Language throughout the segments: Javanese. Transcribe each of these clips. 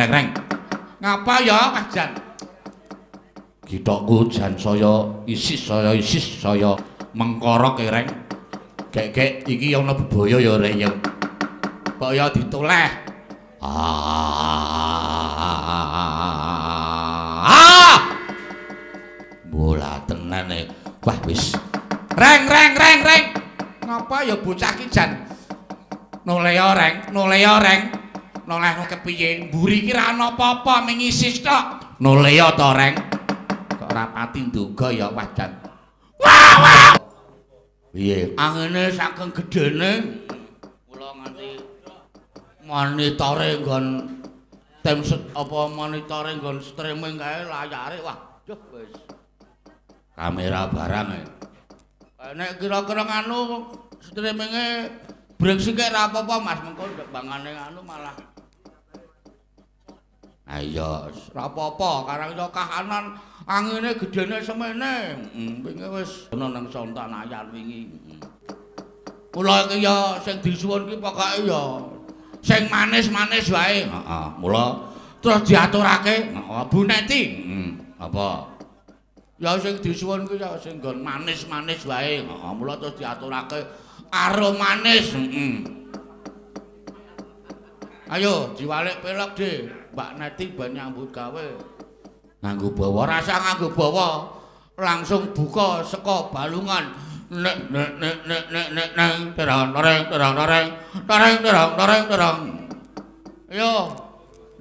Reng. Ngapa ya, Mas Jan? Githokku jan saya isis saya mengkorok e reng. Gek iki ana bebaya ya reng ya. Kok ya ditoleh. Bola tenan e. Wah wis. Reng. Ngapa ya bocah ki jan? Noleo reng. Nolehno kepiye? Mburi ki ra ana apa-apa ming isis tok. Noleo to reng. Kok ora pati nduga ya wajan. Wah. Piye? Angene saking gedene kula nganti monitore nggon monitore nggon streaming kae layare wah wis. Kamera barang e. Nek kira-kira nganu streaminge brengsek ra apa-apa Mas mengko ndek bangane anu malah. Ayo, ra apa-apa karang yo kahanan angine gedene semene. Wingi wis ana nang sontak ayat wingi. Mula iki ya sing disuwun ki pokoke ya sing manis-manis wae. Heeh, mula terus diaturake. Bu Neti. Apa? Ya sing disuwun ku ya sing nggon manis-manis wae. Heeh, mula terus diaturake karo manis. Ayo diwalik pelok De, Mbak Neti ben nyambut gawe. Nganggo bawa rasa nganggo bawa. Langsung buka saka balungan. Nek terang. Ayo.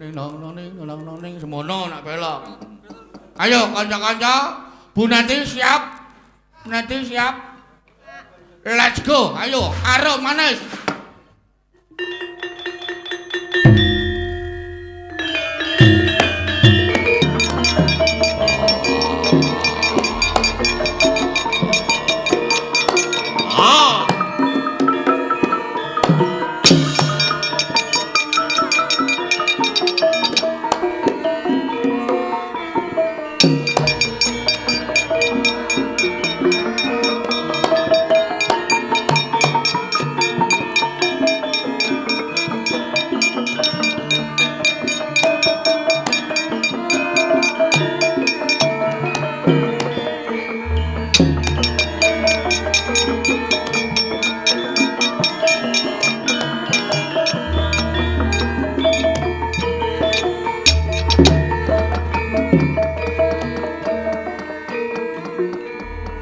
Ning semono nak pelok. Ayo kanca-kanca, Bu Neti siap? Neti siap? Let's go. Ayo, karo manis.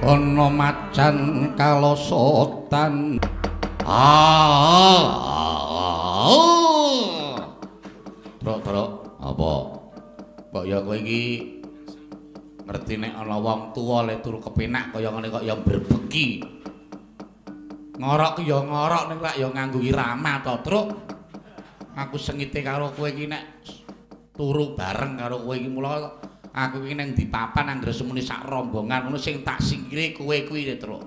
Ana macan kalosotan. Truk apa? Kok ya kowe iki ngerti nek ana wong tuwa le turu kepenak kaya ngene kok ya mbrebeki. Ngorok ya ngorok ning lak ya nganggo irama to, Truk. Aku sengite karo kowe iki nek turu bareng karo kowe iki mula aku iki nang dipapan anggere semuni sak rombongan ngono sing tak singkire kowe kuwi le, Truk.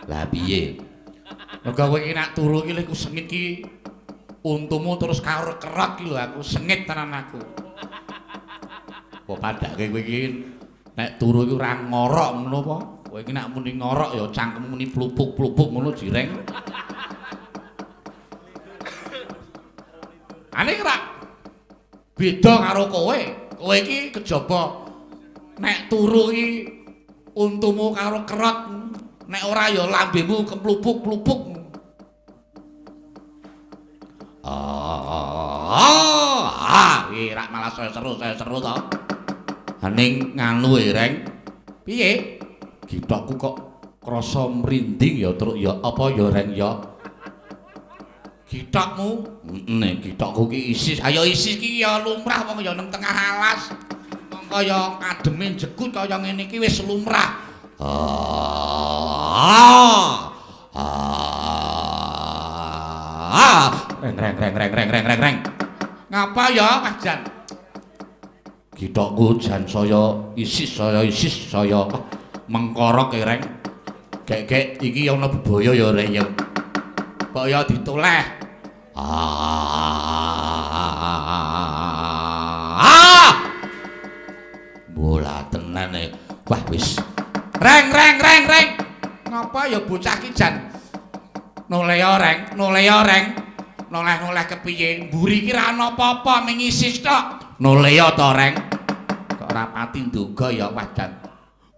Lah piye? Mergo kowe iki nek turu iki ku sengit ki untumu terus karo kerot ki lho aku sengit tenan aku. Kok padake kowe iki nek turu iki ora ngorok ngono apa? Kowe iki nek muni ngorok ya cangkemmu muni plupuk-plupuk ngono jireng. Ane ora beda karo kowe. Kowe iki kejaba nek turu iki untumu karo kerot, nek ora ya lambemu keplupuk-plupuk. Iki rak malah saya seru to. Ning nganu e, Reng. Piye? Githokku kok krasa mrinding ya, Truk ya. Apa ya, Reng ya? Githokmu? Nek githokku ki isis. Ayo isis ki ya lumrah wong ya nang tengah alas. Kaya ademe jekut kaya ngene iki wis lumrah. Reng. Ngapa ya, Mas Jan? Githokku jan saya isis saya mengkorok e reng. Gek iki ana bebaya ya reng ya. Kok ya ditoleh. Bola tenan e. Wah wis. Reng. Ngapa ya bocah ki jan noleo reng. noleh-noleh kepiye? Mburi ki ra ana apa-apa ming isis tok. Noleh to, Reng. Kok ora pati nduga ya wajan.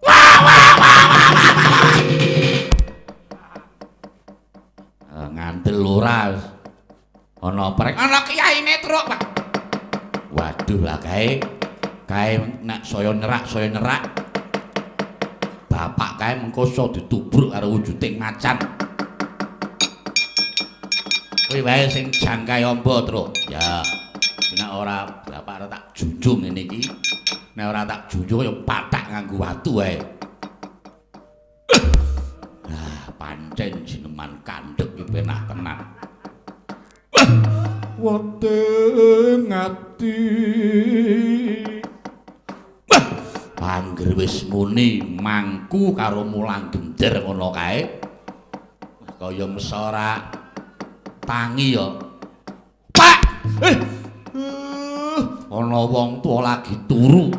Wah wah wah wah. Ngandel ora. Ana prek, ana kiyaine truk, Pak. Waduh lah kae nek saya nyerak. Bapak kae mengko iso ditubruk karo wujuding macan. Kuwi wae sing jangkai amba, Truk. Ya. Nek ora bapak ora tak junjung ngene iki. Nek ora tak junjung ya pathak nganggo watu wae. Ah, pancen jineman kandhek iki penak tenan. Weteng ati Angger wis muni mangku karo mulang gender ngono kae kaya mesora tangi ya Pak ana wong tuwa lagi turu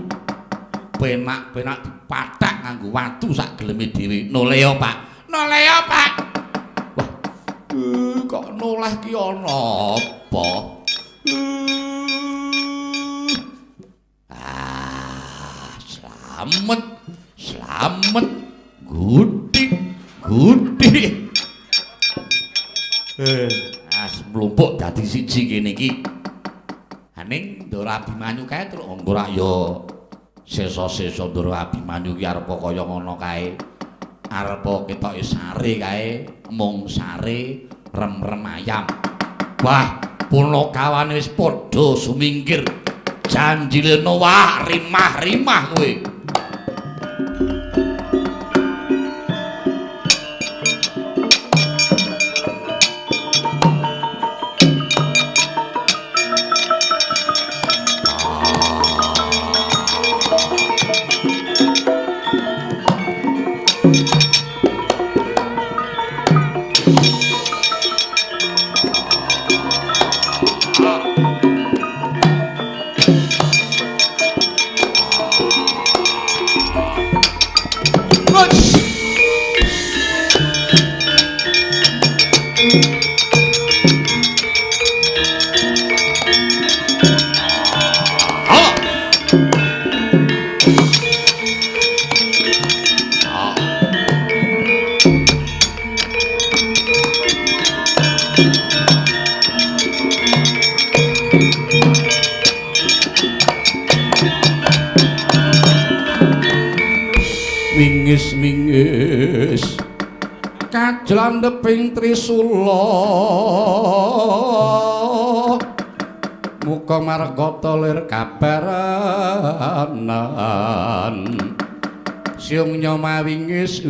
penak-penak dipathak nganggo watu sak geleme dhewe noleh Pak wah kok noleh ki ana apa Slamet gudik mlumpuk dadi siji kene iki aning Ndara Abimanyu kae terus ora ya sesa-sesa Ndara Abimanyu ki arep kaya ngono kae arep ketoke sare kae mung sare rem-rem ayam wah punakawane wis padha sumingkir janjile wah rimah-rimah kowe mingis kajlandheping Trisula muga margata lir kabaranan siung nyoma wingis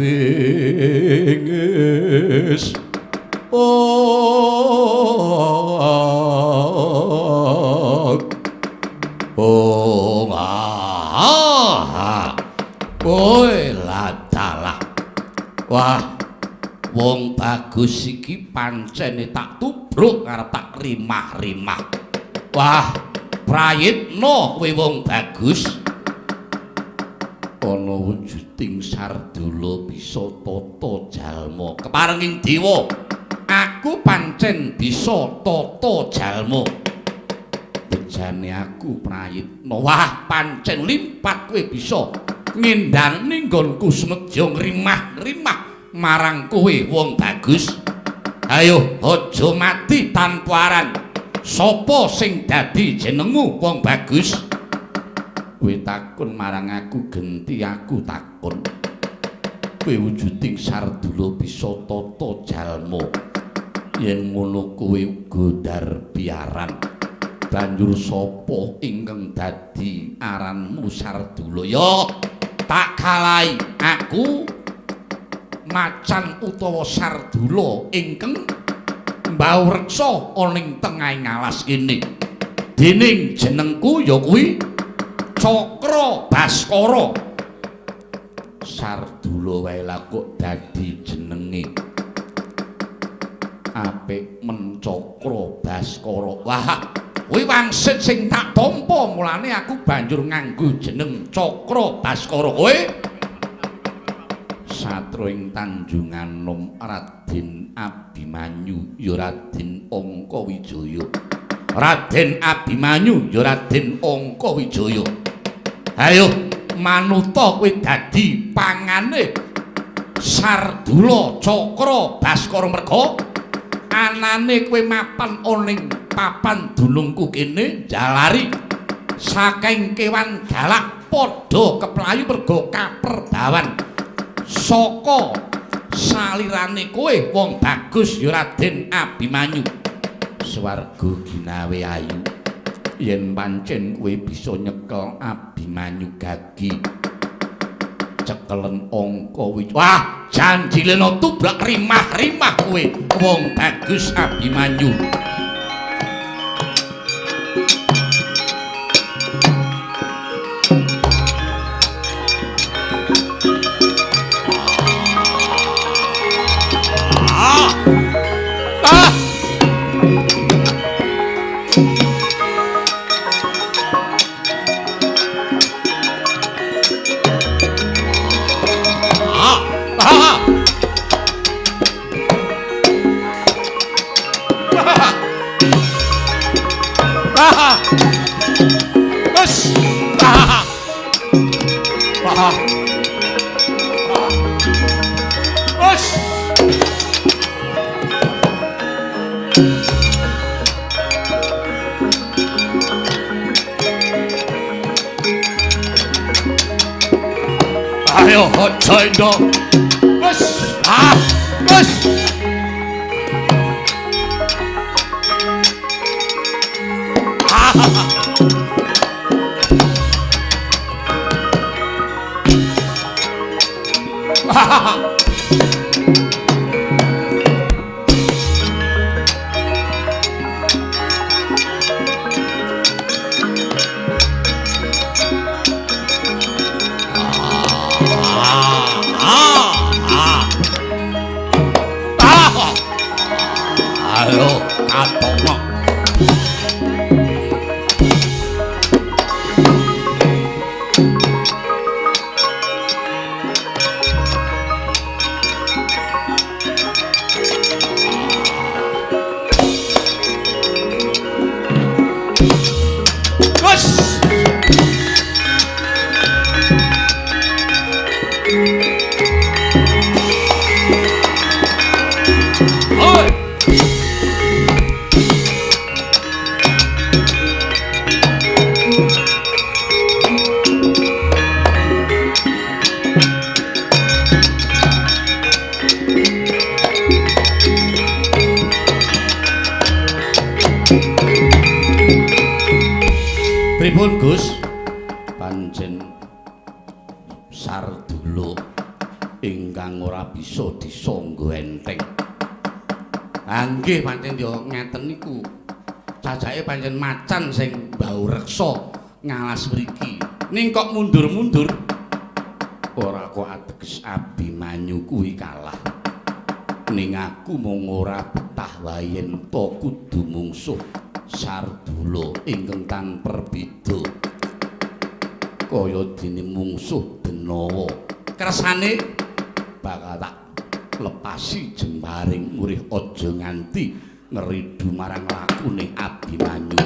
wah wong bagus iki pancene tak tubruk arep tak rimah-rimah wah prayitna kowe wong bagus ana wujuding sardula bisa tata jalma keparenging dewa aku pancen bisa tata jalma bejane aku prayitna wah pancen limpat kowe bisa ngendani nggonku sumedya rimah-rimah marang kowe wong bagus ayo aja mati tanpa aran sapa sing dadi jenengmu wong bagus kowe takon marang aku genti aku takon kowe wujuding sardula bisa tata jalma yen ngono kowe uga biaran banjur sapa ingkang dadi aranmu sardula ya tak kalai aku macan utawa sardula ingkang mbau reksa ana ing tengahing alas kene dening jenengku ya kuwi Cakra Baskara sardula wae lha kok dadi jenenge apik men Cakra Baskara wah kuwi wangsit sing tak tampa mulane aku banjur nganggo jeneng Cakra Baskara kowe Satria putra ing Tanjungan Nom Raden Abimanyu ya Raden Angkawijaya. Raden Abimanyu ya Raden Angkawijaya. Ayo manuta kowe dadi pangane Sardula Cakra Baskara merga anane kowe mapan oning papan dunungku kene jalari saking kewan galak padha keplayu merga kaperdawan saka salirane kowe wong bagus ya Raden Abimanyu. Swarga ginawe ayu yen pancen kowe bisa nyekel Abimanyu gagi cekelen Angkawijaya. Wah, janjile no tubrak rimah-rimah kowe wong bagus Abimanyu. Ayo aja endo. Wes, wes. Ayo atono. Pripun Gus? Pancen Sardula ingkang ora bisa disangga enteng. Nggih pancen yo ngeten niku. Cacake pancen macan sing mbau reksa ngalas mriki. Ning kok mundur-mundur ora kok ateges Abimanyu kuwi kalah. Ning aku mung ora betah wae yen to kudu mungsuh Sardula ingkang tan perbeda kaya dene mungsuh Denawa. Kersane bakal tak lepasi jembaring murih aja nganti ngeridu marang lakune Abimanyu.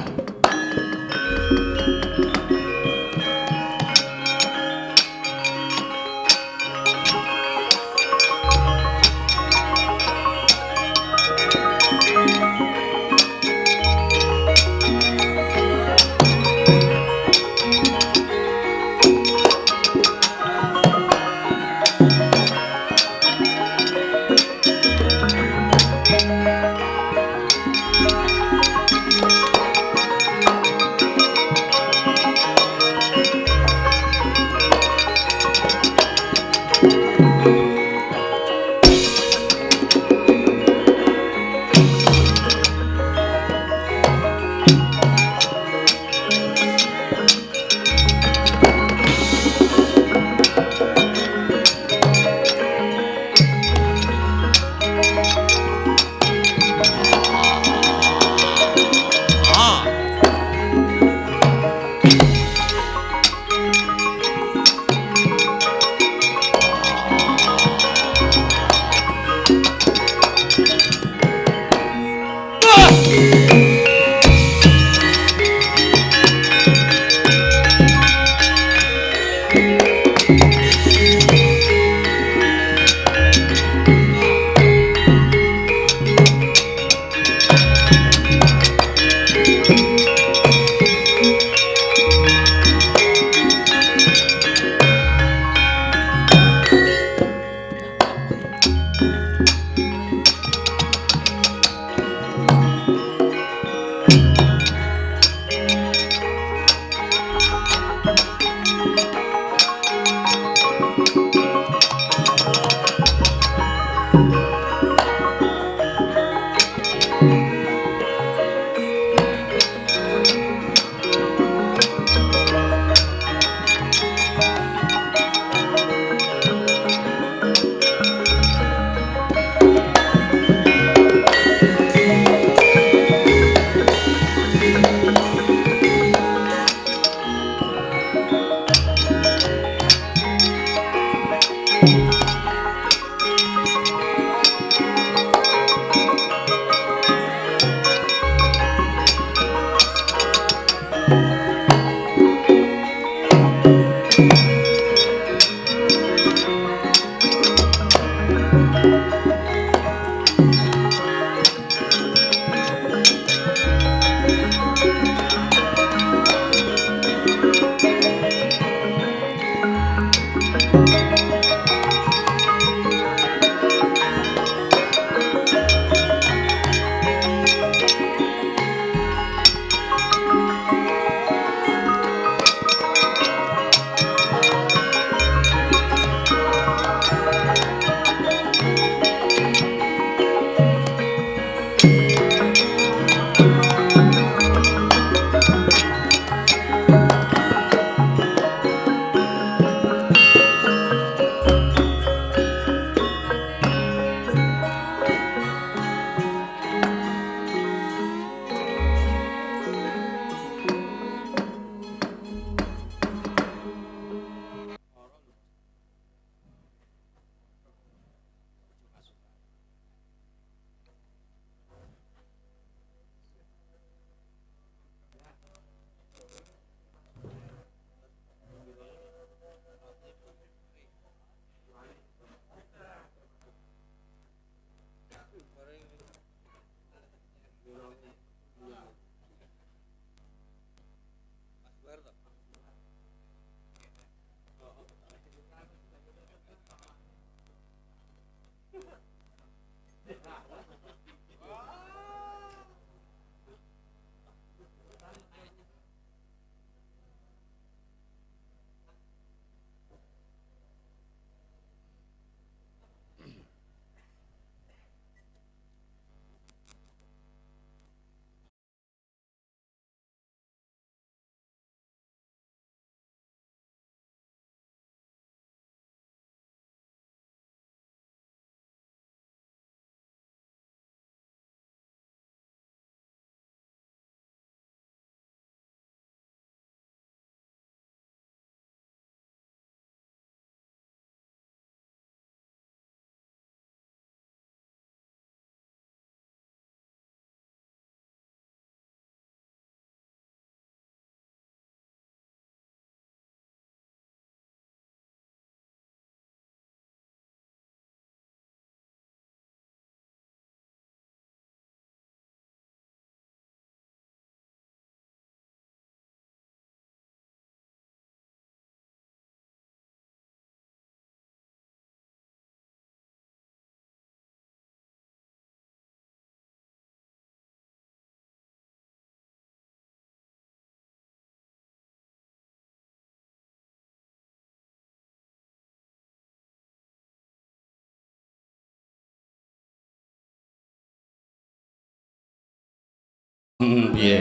piye?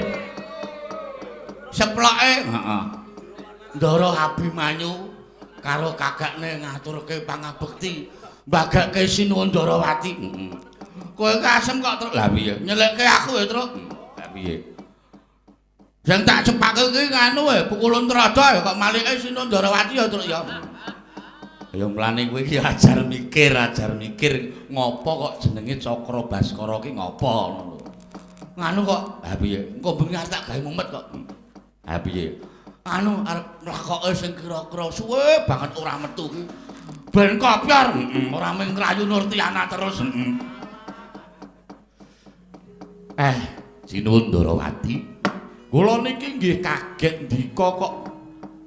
Seploke, heeh. Ndara Abimanyu karo kakakne ngaturke pangabekti mbagake Sinuwun Ndarawati. Heeh. Kowe kasem kok terus. Lah piye? Nyelekke aku ya, Truk. Lah piye? Sing tak cepake iki nganu pukulun trada kok malike Sinuwun Ndarawati ya, Truk ya. Ya mlane kowe iki ajar mikir ngopo kok jenenge Cakra Baskara ki ngopo ngono. Nganu kok, ha piye? Engko bengi tak gawe mumet kok. Ha piye? Anu arep lakoke sing kira-kira suwe banget ora metu ki. Ben kopyor, ora mung ngrayu Nurtiana terus. Sinuwun Ndarawati. Kula niki nggih kaget ndika kok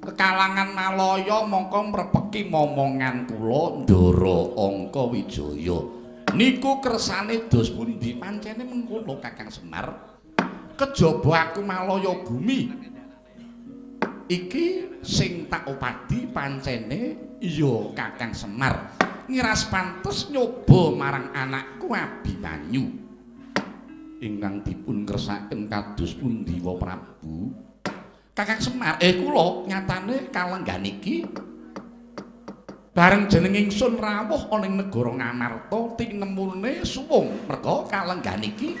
kekalangan Malaya mongko mrepeki momongan kula Ndara Angka Wijaya. Niku kersane dos pundi pancene mengkono Kakang Semar. Kejaba aku Malaya bumi. Iki sing tak opadi pancene iya Kakang Semar. Ngiras pantes nyoba marang anakku Abimanyu. Ingkang dipun kersakaken kados pundi wa Prabu? Kakang Semar, kula nyatane kalenggan iki bareng jeneng ingsun rawuh ana ing negara Ngamarta tinemune suwung merga kalenggan iki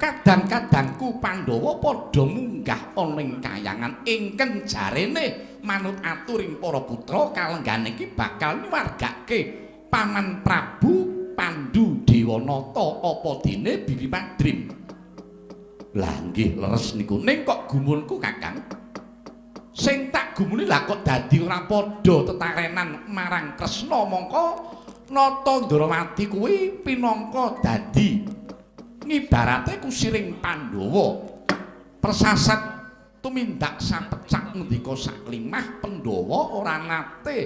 kadang-kadangku Pandhawa padha munggah ana ing kayangan ingkang jarene manut aturing para putra kalenggan iki bakal nyuwargake Paman Prabu Pandhu Dewanata apa dene Bibi Padrim. Lah nggih leres niku ning kok gumunku Kakang. Sing tak gumuni lah kok dadi ora padha tetarenan marang Kresna mongko Nata Ndarawati kuwi pinangka dadi ngibarate kusiring Pandhawa. Persasat tumindak sapecak ngendika saklimah Pandhawa ora nate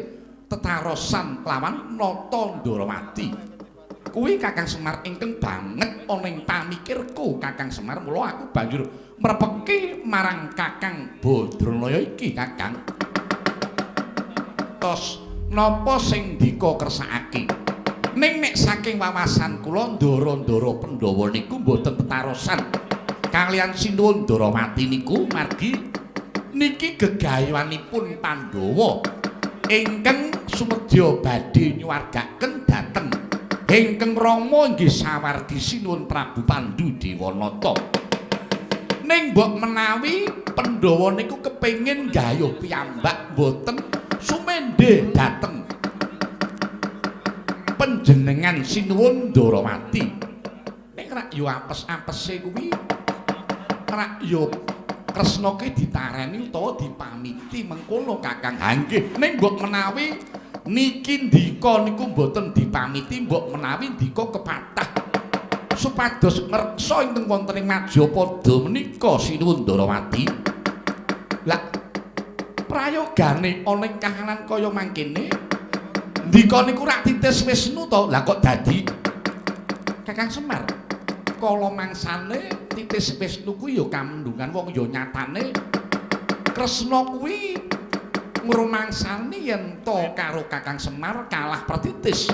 tetarosan lawan Nata Ndarawati. Kuwi Kakang Semar ingkang banget ana ing pamikirku Kakang Semar, mula aku banjur mrepeki marang Kakang Badranaya iki Kakang. Tos napa sing ndika kersakake? Ning nek saking wawasan kula ndara-ndara Pandhawa niku mboten tetarosan kaliyan Sinuwun Ndarawati niku margi niki gegayanipun Pandhawa ingkang sumedya badhe nyuwargaken dhateng ingkang Rama inggih sawargi Sinuwun Prabu Pandhu Dewanata. Ning mbok menawi Pandhawa niku kepengin gayuh piyambak mboten sumendhe dhateng panjenengan Sinuwun Ndarawati. Ning rak yo apes-apese kuwi rak yo Kresna ki ditareni utawa dipamiti mengkono Kakang. Ha nggih, ning mbok menawi niki ndika niku mboten dipamiti, mbok menawi ndika kepatah supados ngreksa ingkang wonten ing Majapada menika Sinuwun Ndarawati. Lah prayogane ana ing kahanan kaya mangkene ndika niku rak titis Wisnu to. Lah kok dadi Kakang Semar kala mangsane titis Wisnu kuwi ya kamendungan wong ya nyatane Kresna kuwi ngrumangsani yen to karo Kakang Semar kalah pertitis.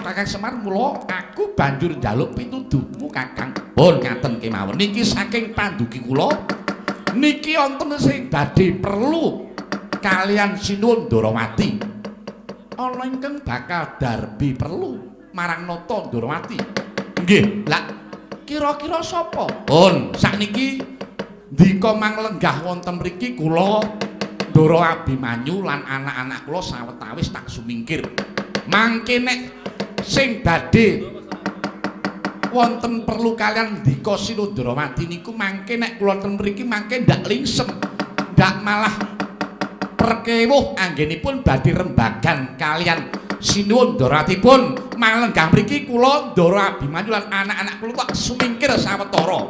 Kakang Semar mula aku banjur njaluk pituduhmu Kakang. Pun ngaten kemawon niki saking pandugi kula niki wonten sing badhe perlu kalian Sinuwun Ndarawati. Ana ingkang bakal darbi perlu marang Nata Ndarawati. Nggih, lah kira-kira sapa? Pun sakniki ndika manglenggah wonten mriki kula Ndara Abimanyu lan anak-anak kula sawetawis tak sumingkir. Mangke nek sing badhe wonten perlu kalian ndika Sinuwun Ndarawati niku mangke nek kula wonten mriki mangke ndak lingsem, ndak malah perkewuh anggenipun badhe rembagan kalian Sinuwun Ndarawati pun malenggah mriki kula Ndara Abimanyu lan anak-anak kula tak sumingkir sawetara.